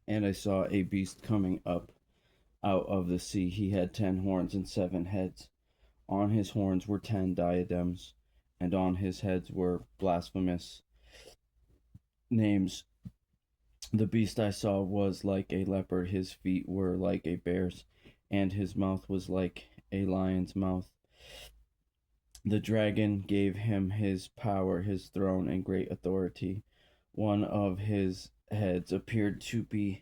And I saw a beast coming up out of the sea. He had 10 horns and 7 heads. On his horns were 10 diadems, and on his heads were blasphemous names. The beast I saw was like a leopard, his feet were like a bear's, and his mouth was like a lion's mouth. The dragon gave him his power, his throne, and great authority. One of his heads appeared to be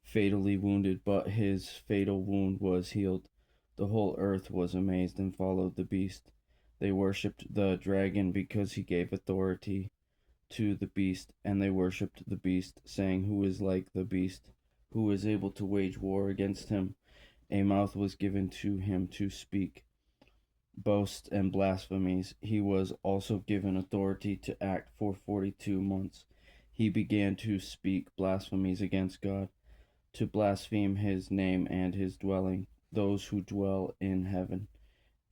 fatally wounded, but his fatal wound was healed. The whole earth was amazed and followed the beast. They worshipped the dragon because he gave authority to the beast, and they worshipped the beast, saying, "Who is like the beast? Who is able to wage war against him?" A mouth was given to him to speak boasts and blasphemies. He was also given authority to act for 42 months. He began to speak blasphemies against God, to blaspheme his name and his dwelling, those who dwell in heaven.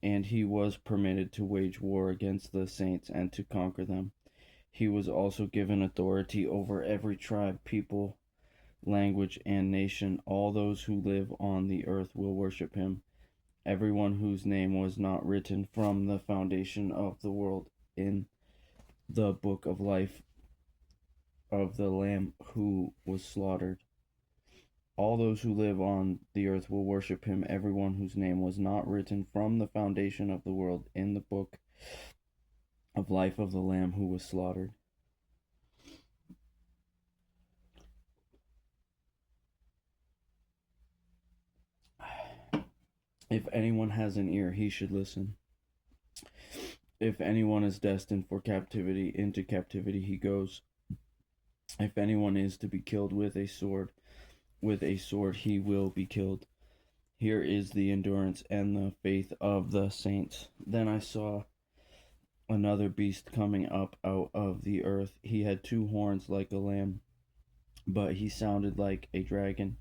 And he was permitted to wage war against the saints and to conquer them. He was also given authority over every tribe, people, language, and nation. All those who live on the earth will worship him. Everyone whose name was not written from the foundation of the world in the book of life of the Lamb who was slaughtered. All those who live on the earth will worship him, everyone whose name was not written from the foundation of the world in the book of life of the Lamb who was slaughtered. If anyone has an ear, he should listen. If anyone is destined for captivity, into captivity he goes. If anyone is to be killed with a sword he will be killed. Here is the endurance and the faith of the saints. Then I saw another beast coming up out of the earth. He had 2 horns like a lamb, but he sounded like a dragon.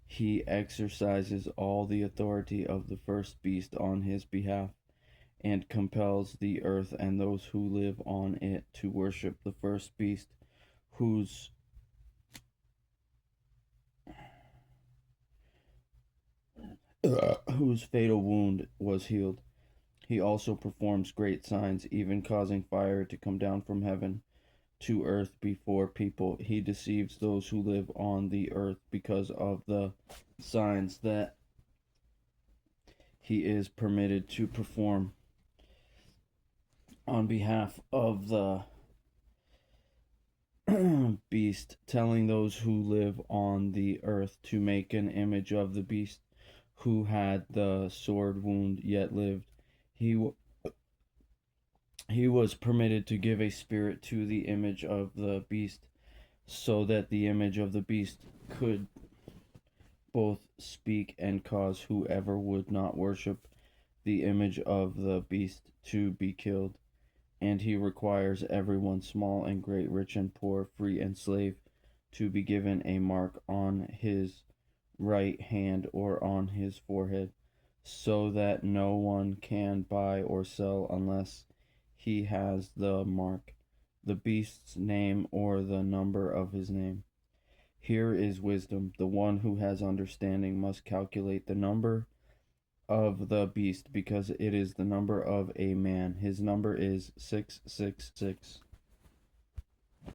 He exercises all the authority of the first beast on his behalf, and compels the earth and those who live on it to worship the first beast, whose whose fatal wound was healed. He also performs great signs, even causing fire to come down from heaven to earth before people. He deceives those who live on the earth because of the signs that he is permitted to perform on behalf of the beast, telling those who live on the earth to make an image of the beast who had the sword wound yet lived. He he was permitted to give a spirit to the image of the beast, so that the image of the beast could both speak and cause whoever would not worship the image of the beast to be killed. And he requires everyone, small and great, rich and poor, free and slave, to be given a mark on his right hand or on his forehead, so that no one can buy or sell unless he has the mark, the beast's name, or the number of his name. Here is wisdom. The one who has understanding must calculate the number of the beast, because it is the number of a man. His number is 666.